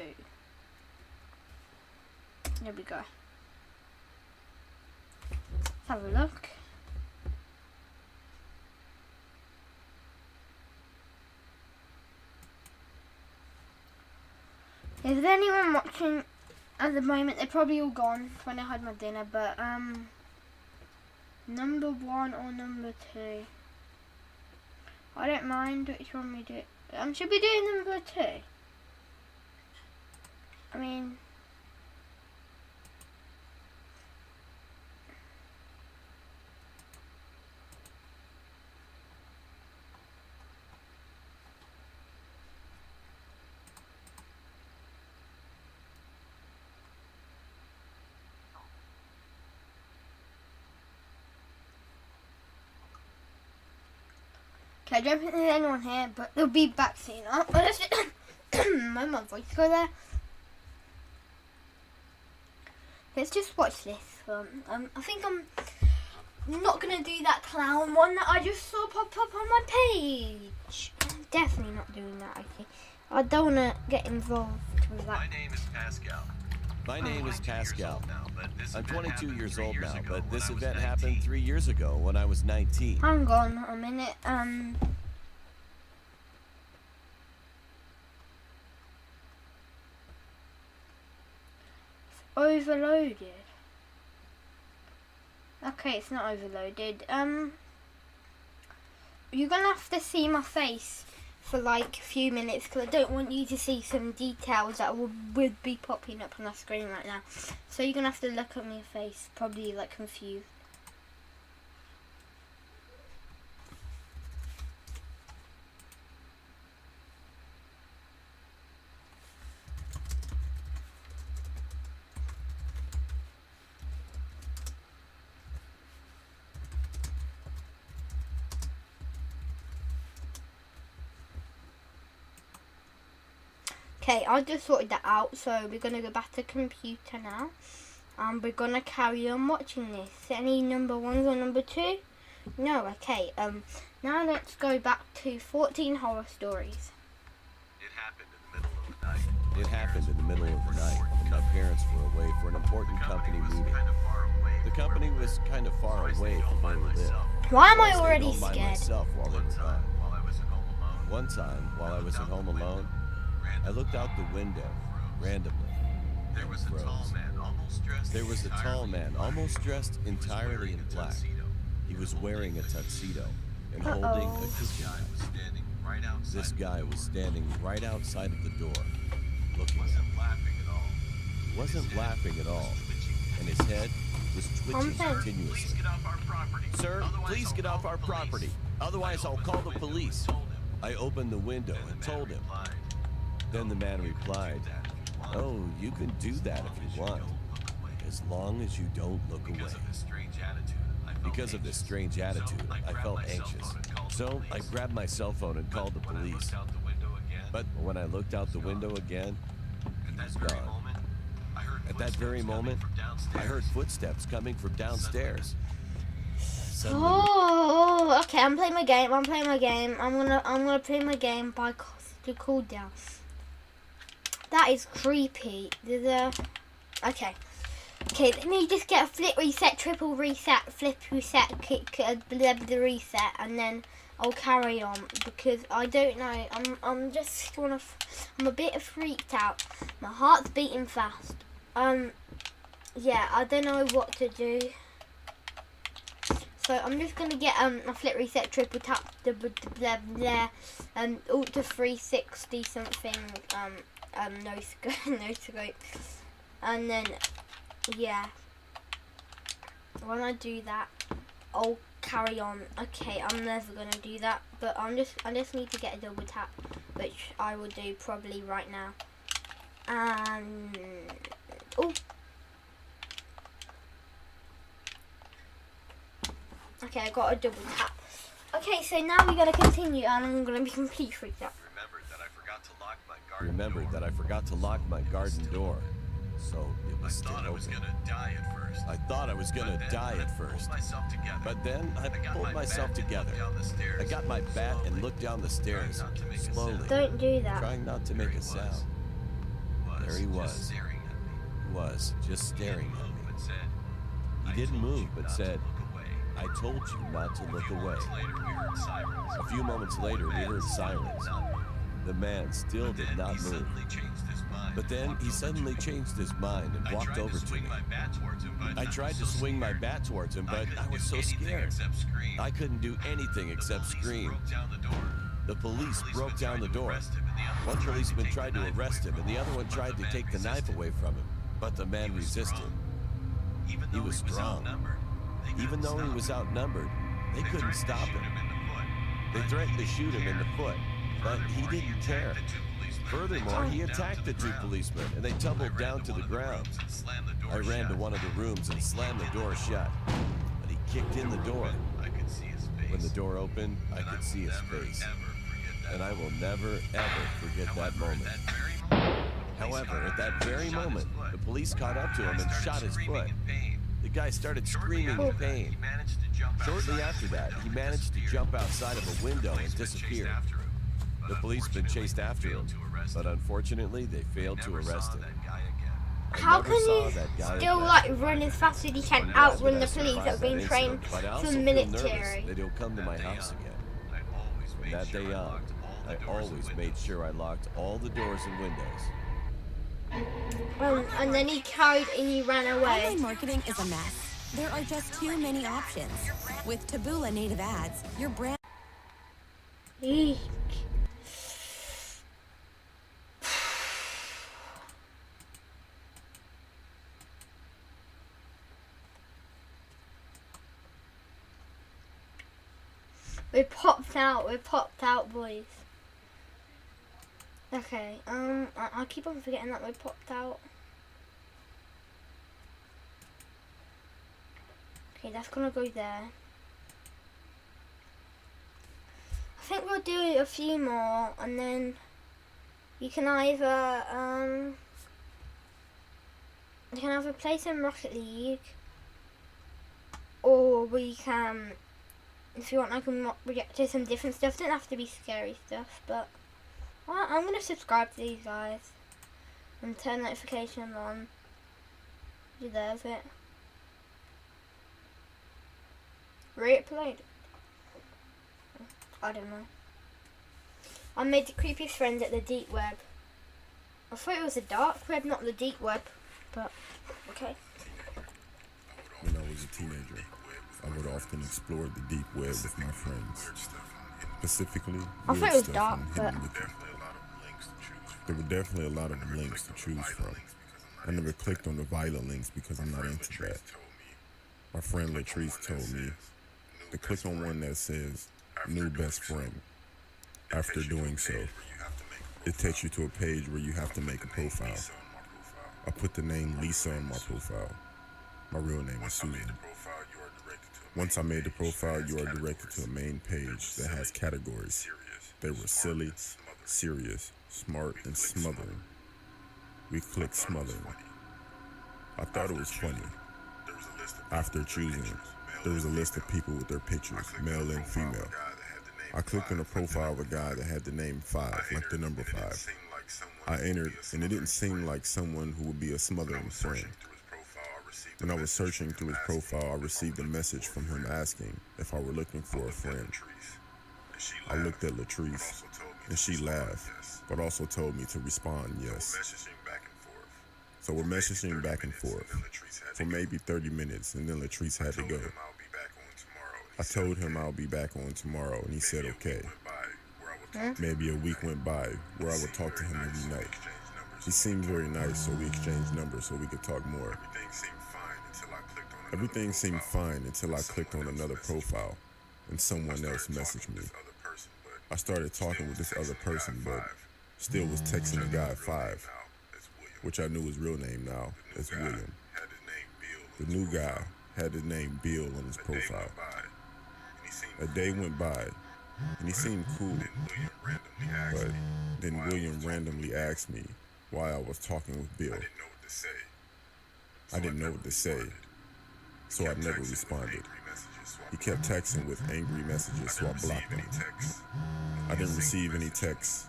There we go. Let's have a look. Is there anyone watching at the moment? They're probably all gone when I had my dinner, but number 1 or number 2? I don't mind which one we do. Should we do number 2? I mean... Okay, I don't think there's anyone here, but they'll be back soon. My mum voice go there. Let's just watch this one. I think I'm not gonna do that clown one that I just saw pop up on my page. I'm definitely not doing that. Okay, I don't wanna get involved with that. My name is Pascal. My name is Pascal. I'm 22 years old now, but this event happened 3 years ago when I was 19. Hang on a minute. Overloaded. Okay, it's not overloaded. You're gonna have to see my face for like a few minutes because I don't want you to see some details that would be popping up on the screen right now. So you're gonna have to look at my face, probably like confused. Okay, I just sorted that out, so we're going to go back to computer now. And we're going to carry on watching this. Any number ones or number two? No, okay. Now let's go back to 14 horror stories. It happened in the middle of the night. It happened in the middle of the night, and my parents were away for an important company meeting. The company was kind of far away from where we lived. Why am I already scared? While they were gone. One time, while I was at home alone, I looked out the window, randomly. There was a tall man, almost dressed entirely in black. He was wearing a tuxedo and holding a cookie knife. This guy was standing right outside of the door, looking at me. He wasn't laughing at all, and his head was twitching continuously. Sir, please get off our property, otherwise I'll call the police. I opened the window and told him. Then the man replied, "Oh, you can do that if you want, as long as you don't look away." Because of this strange attitude, I felt anxious. So I grabbed my cell phone and called the police. But when I looked out the window again, he was gone. At that very moment, I heard footsteps coming from downstairs. Oh, okay. I'm playing my game. I'm gonna play my game by the cooldown. That is creepy. There's a... Okay, let me just get a flip reset, triple reset, flip reset, kick, the reset, and then I'll carry on because I don't know. I'm just I'm a bit freaked out. My heart's beating fast. Yeah, I don't know what to do. So I'm just gonna get a flip reset, triple tap, Ultra 360 something, no scope, and then yeah, when I do that, I'll carry on. Okay, I'm never gonna do that, but I just need to get a double tap, which I will do probably right now. And oh. Okay, I got a double tap. Okay, so now we're going to continue and I'm going to be completely freaked out. Remembered that I forgot to lock my garden door. So it was still open. I thought I was going to die at first. But then I pulled myself together. I got my bat and looked down the stairs, slowly. Don't do that. Trying not to make a sound. There he was. He was just staring at me. He didn't move, but said, "I told you not to look away." A few moments later, we heard sirens. The man still did not move. But then he suddenly changed his mind and walked over to me. I tried to swing my bat towards him, but I was so scared. I couldn't do anything except scream. The police broke down the door. One policeman tried to arrest him, and the other one tried to take the knife away from him. But the man resisted. He was strong. Even though he was outnumbered, they couldn't stop him. They threatened to shoot him in the foot, but he didn't care. Furthermore, he attacked the two policemen, and they tumbled down to the ground. I ran to one of the rooms and slammed the door shut, but he kicked in the door. When the door opened, I could see his face, and I will never, ever forget that moment. However, at that very moment, the police caught up to him and shot his foot. The guy started screaming in pain. Shortly after that, he managed to jump outside of a window and disappear. The policeman chased after him, but unfortunately, they failed to arrest him. How can you still like run as fast as you can outrun the police that have been trained for military? That he'll come to my house again. From that day on, I always made sure I locked all the doors and windows. And then he carried and he ran away. Online marketing is a mess. There are just too many options. With Taboola native ads, your brand. Eek. We popped out, boys. Okay, I keep on forgetting that we popped out. Okay, that's gonna go there. I think we'll do a few more, and then you can either play some Rocket League, or we can, if you want, I can react to some different stuff. Doesn't have to be scary stuff, but I'm gonna subscribe to these guys and turn notifications on. There's it. Rate played. I don't know. I made the creepiest friend at the deep web. I thought it was the dark web, not the deep web, but okay. When I was a teenager, I would often explore the deep web with my friends. Specifically, I thought it was dark, but there were definitely a lot of links to choose from. I never clicked on the violent links because I'm not into that. My friend Latrice told me to click on one that says new best friend. After doing so, it takes you to a page where you have to make a profile. I put the name Lisa on my profile. My real name is Susan. Once I made the profile, you are directed to a main page that has categories. They were silly, serious, smart, and smothering. We clicked smothering. I thought it was funny. After choosing, there was a list of people with their pictures, male and female. I clicked on a profile of a guy that had the name 5, like the number 5. I entered, and it didn't seem like someone who would be a smothering friend. When I was searching through his profile, I received a message from him asking if I were looking for a friend. I looked at Latrice, and she laughed, but also told me to respond yes. So we're messaging back and forth for maybe 30 minutes, and then Latrice had to go. I told him I'll be back on tomorrow, and he said okay. Maybe a week went by where I would talk to him every night. He seemed very nice, so we exchanged numbers so we could talk more. Everything seemed fine until I clicked on another profile, and someone else messaged me. I started talking with this other person, but still was texting the guy 5, which I knew his real name now as William. The new guy had the name Bill on his profile. A day went by, and he seemed cool, but then William randomly asked me why I was talking with Bill. I didn't know what to say, so I never responded. He kept texting with angry messages, so I blocked him. I didn't receive any texts,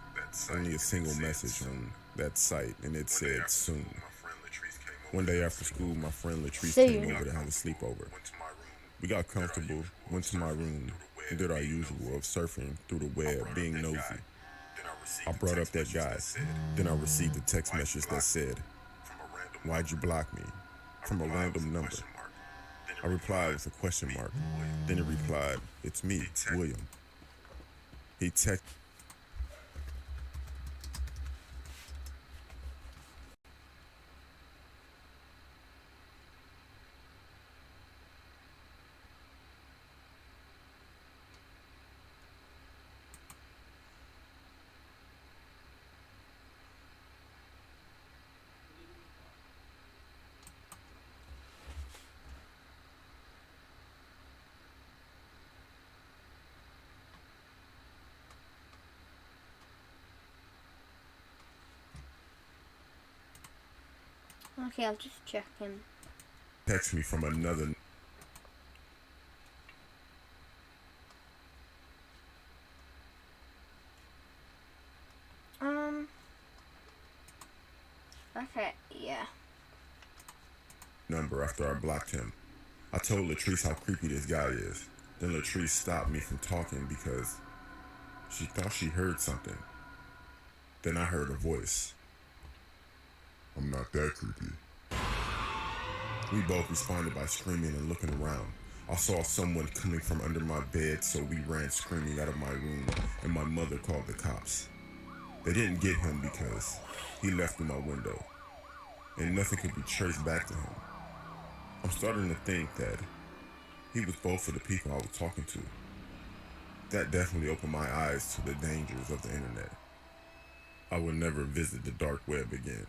only a single message on that site, and it said soon. One day after school, my friend Latrice came over to have a sleepover. We got comfortable, went to my room, and did our usual of surfing through the web, being nosy. I brought up that guy. Then I received a text message that said, "Why'd you block me?" from a random number. I replied with a question mark. Then it replied, "It's me, William." He texted Okay, I'll just check him. Text me from another. Okay, yeah. Number after I blocked him. I told Latrice how creepy this guy is. Then Latrice stopped me from talking because she thought she heard something. Then I heard a voice. I'm not that creepy. We both responded by screaming and looking around. I saw someone coming from under my bed, so we ran screaming out of my room, and my mother called the cops. They didn't get him because he left through my window, and nothing could be traced back to him. I'm starting to think that he was both of the people I was talking to. That definitely opened my eyes to the dangers of the internet. I will never visit the dark web again.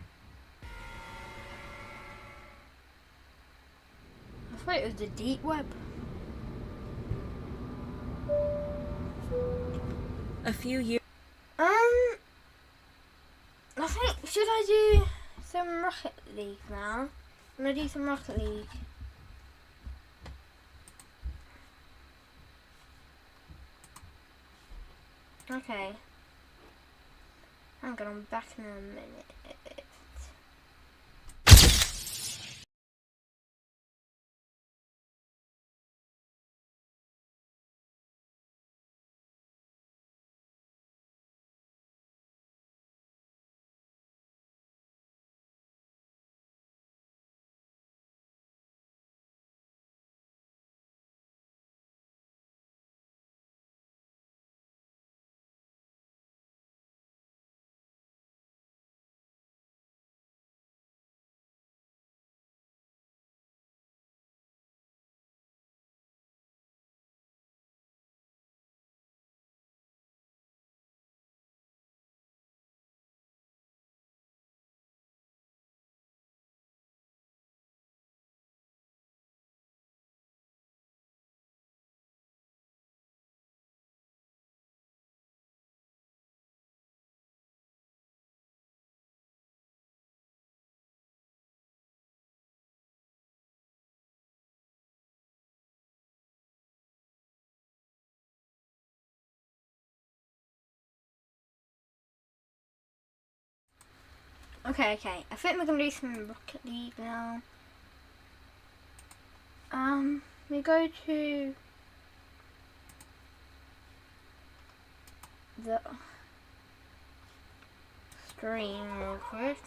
I thought it was the deep web. A few years. I think, should I do some Rocket League now? I'm gonna do some Rocket League. Okay. I'm going back in a minute. Okay. I think we're gonna do some Rocket League now. We go to the stream real quick.